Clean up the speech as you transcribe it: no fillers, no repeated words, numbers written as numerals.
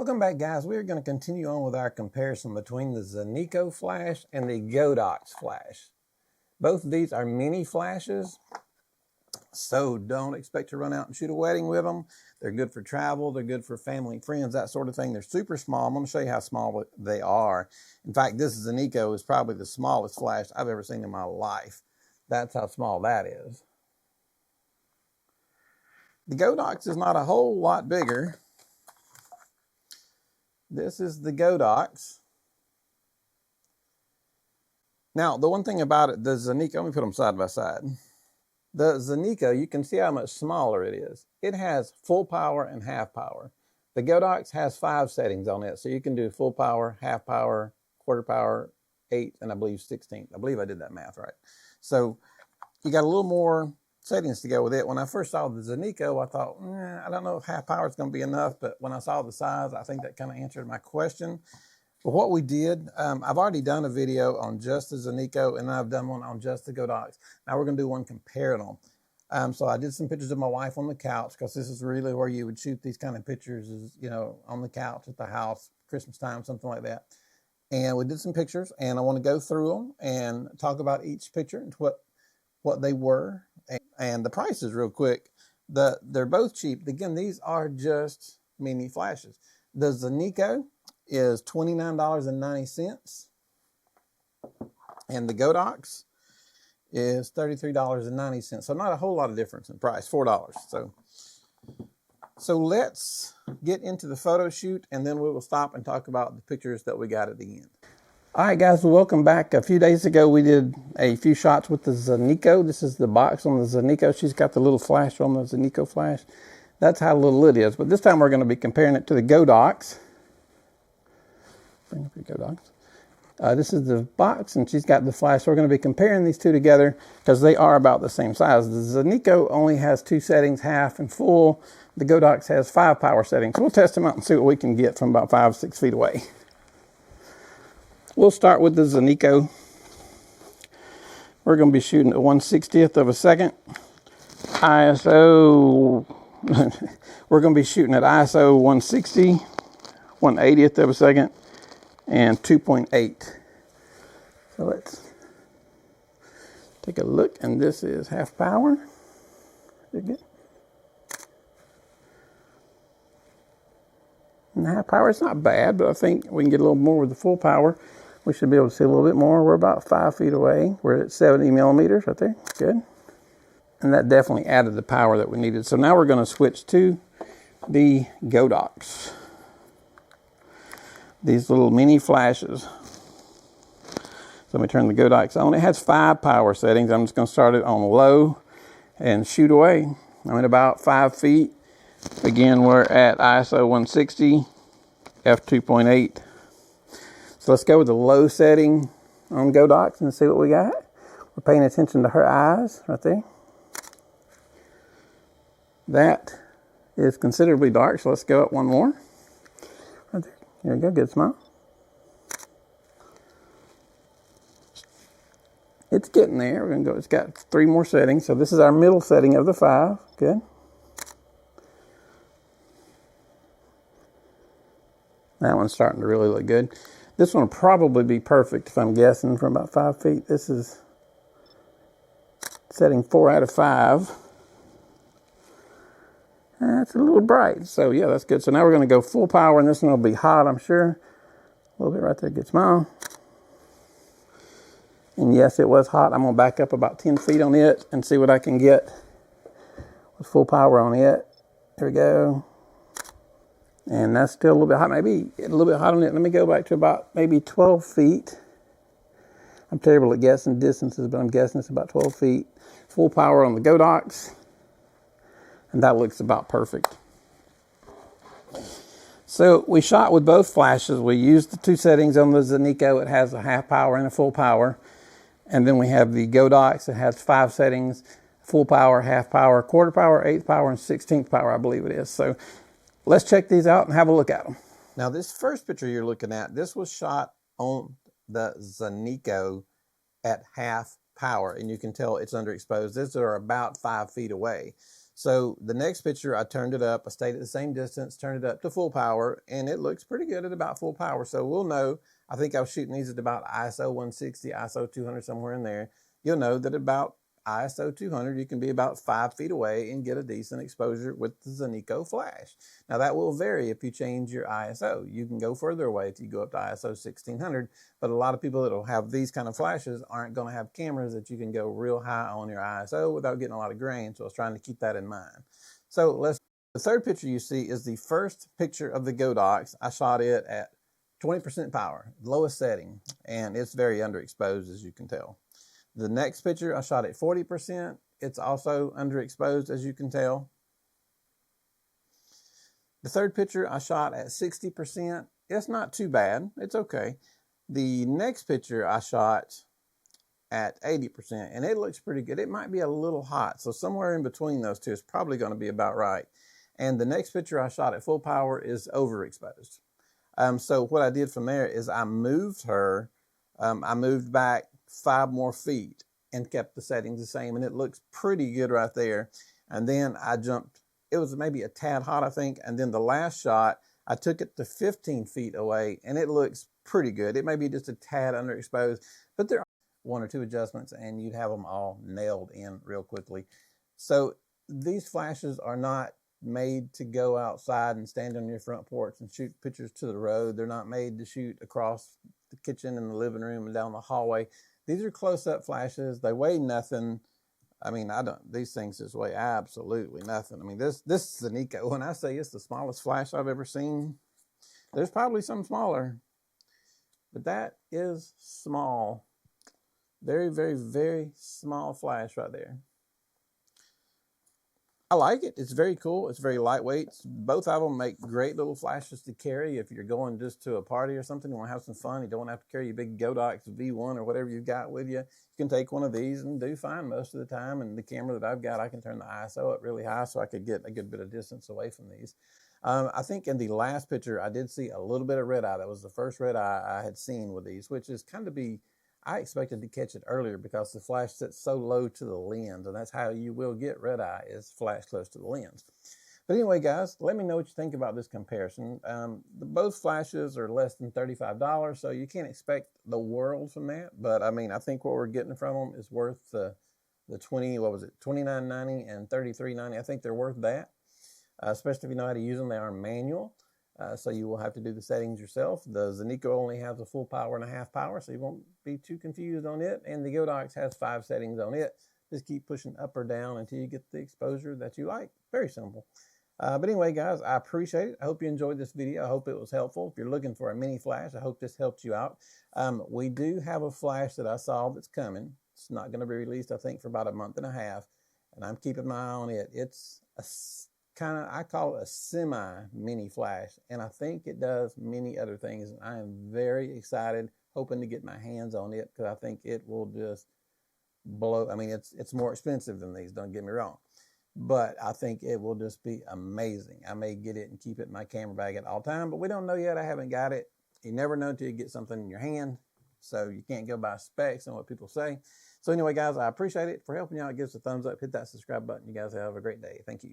Welcome back, guys. We're going to continue on with our comparison between the Zeniko flash and the Godox flash. Both of these are mini flashes, so don't expect to run out and shoot a wedding with them. They're good for travel. They're good for family and friends, that sort of thing. They're super small. I'm going to show you how small they are. In fact, this Zeniko is probably the smallest flash I've ever seen in my life. That's how small that is. The Godox is not a whole lot bigger. This is the Godox. Now, the one thing about it, the Zeniko, let me put them side by side. The Zeniko, you can see how much smaller it is. It has full power and half power. The Godox has 5 settings on it, so you can do full power, half power, quarter power, 8, and I believe 16. I believe I did that math right. So you got a little more settings to go with it. When I first saw the Zeniko, I thought, I don't know if half power is going to be enough, but when I saw the size, I think that kind of answered my question. But what we did, I've already done a video on just the Zeniko, and I've done one on just the Godox. Now we're going to do one comparing them. So I did some pictures of my wife on the couch, because this is really where you would shoot these kind of pictures, is, you know, on the couch at the house, Christmas time, something like that. And we did some pictures, and I want to go through them and talk about each picture and what they were. And the prices real quick. They're both cheap. Again, these are just mini flashes. The Zeniko is $29.90. And the Godox is $33.90. So not a whole lot of difference in price, $4. So let's get into the photo shoot, and then we will stop and talk about the pictures that we got at the end. All right, guys, well, welcome back. A few days ago, we did a few shots with the Zeniko. This is the box on the Zeniko. She's got the little flash on the Zeniko flash. That's how little it is. But this time, we're going to be comparing it to the Godox. Bring up your Godox. This is the box, and she's got the flash. So we're going to be comparing these two together because they are about the same size. The Zeniko only has 2 settings, half and full. The Godox has 5 power settings. So we'll test them out and see what we can get from about 5-6 feet away. We'll start with the Zeniko. We're going to be shooting at 1/60th of a second. ISO, we're going to be shooting at ISO 160, 1/80th of a second, and 2.8. So let's take a look, and this is half power. Pretty good. And half power, it's not bad, but I think we can get a little more with the full power. We should be able to see a little bit more. We're about 5 feet away. We're at 70 millimeters right there. Good. And that definitely added the power that we needed. So now we're going to switch to the Godox. These little mini flashes. So let me turn the Godox on. It has 5 power settings. I'm just going to start it on low and shoot away. I'm at about 5 feet. Again, we're at ISO 160, f2.8. So let's go with the low setting on Godox and see what we got. We're paying attention to her eyes right there. That is considerably dark, so let's go up one more. Right there. Here we go, good smile. It's getting there. We're gonna go, it's got 3 more settings. So this is our middle setting of the 5. Good. That one's starting to really look good. This one will probably be perfect if I'm guessing from about 5 feet. This is setting 4 out of 5. That's a little bright. So yeah, that's good. So now we're going to go full power, and this one will be hot, I'm sure. A little bit right there, good smile. And yes, it was hot. I'm going to back up about 10 feet on it and see what I can get with full power on it. There we go. And that's still a little bit hot, maybe a little bit hot on it. Let me go back to about maybe 12 feet. I'm terrible at guessing distances, but I'm guessing it's about 12 feet. Full power on the Godox. And that looks about perfect. So we shot with both flashes. We used the 2 settings on the Zeniko. It has a half power and a full power. And then we have the Godox. It has 5 settings, full power, half power, quarter power, 8th power, and 16th power, I believe it is. So let's check these out and have a look at them. Now, this first picture you're looking at, this was shot on the Zeniko at half power, and you can tell it's underexposed. These are about 5 feet away. So the next picture, I turned it up. I stayed at the same distance, turned it up to full power, and it looks pretty good at about full power. So we'll know. I think I was shooting these at about ISO 160, ISO 200, somewhere in there. You'll know that about ISO 200, you can be about 5 feet away and get a decent exposure with the Zeniko flash. Now that will vary if you change your ISO. You can go further away if you go up to ISO 1600, but a lot of people that will have these kind of flashes aren't going to have cameras that you can go real high on your ISO without getting a lot of grain, so I was trying to keep that in mind. So the third picture you see is the first picture of the Godox. I shot it at 20% power, lowest setting, and it's very underexposed, as you can tell. The next picture I shot at 40%. It's also underexposed, as you can tell. The third picture I shot at 60%. It's not too bad. It's okay. The next picture I shot at 80%, and it looks pretty good. It might be a little hot, so somewhere in between those two is probably going to be about right. And the next picture I shot at full power is overexposed. So what I did from there is I moved her. I moved back 5 more feet and kept the settings the same, and it looks pretty good right there. And then I jumped, it was maybe a tad hot, I think, and then the last shot, I took it to 15 feet away, and it looks pretty good. It may be just a tad underexposed, but there are 1 or 2 adjustments, and you'd have them all nailed in real quickly. So these flashes are not made to go outside and stand on your front porch and shoot pictures to the road. They're not made to shoot across the kitchen and the living room and down the hallway. These are close-up flashes. They weigh nothing. I mean, these things just weigh absolutely nothing. I mean, this Zeniko, when I say it's the smallest flash I've ever seen, there's probably some smaller, but that is small. Very, very, very small flash right there. I like it. It's very cool. It's very lightweight. Both of them make great little flashes to carry if you're going just to a party or something. You want to have some fun. You don't want to have to carry your big Godox V1 or whatever you've got with you. You can take one of these and do fine most of the time. And the camera that I've got, I can turn the ISO up really high so I could get a good bit of distance away from these. I think in the last picture, I did see a little bit of red eye. That was the first red eye I had seen with these, which is kind of I expected to catch it earlier because the flash sits so low to the lens, and that's how you will get red eye, is flash close to the lens. But anyway, guys, let me know what you think about this comparison. Both flashes are less than $35, so you can't expect the world from that. But I mean, I think what we're getting from them is worth the $29.90 and $33.90. I think they're worth that, especially if you know how to use them. They are manual. So you will have to do the settings yourself. The Zeniko only has a full power and a half power, so you won't be too confused on it. And the Godox has 5 settings on it. Just keep pushing up or down until you get the exposure that you like. Very simple. But anyway, guys, I appreciate it. I hope you enjoyed this video. I hope it was helpful. If you're looking for a mini flash, I hope this helped you out. We do have a flash that I saw that's coming. It's not going to be released, I think, for about a month and a half. And I'm keeping my eye on it. It's a I call it a semi-mini flash, and I think it does many other things. I am very excited, hoping to get my hands on it, because I think it will just blow. I mean, it's more expensive than these, don't get me wrong, but I think it will just be amazing. I may get it and keep it in my camera bag at all time, but we don't know yet. I haven't got it. You never know until you get something in your hand, so you can't go by specs and what people say. So anyway, guys, I appreciate it. For helping you out, give us a thumbs up, hit that subscribe button. You guys have a great day. Thank you.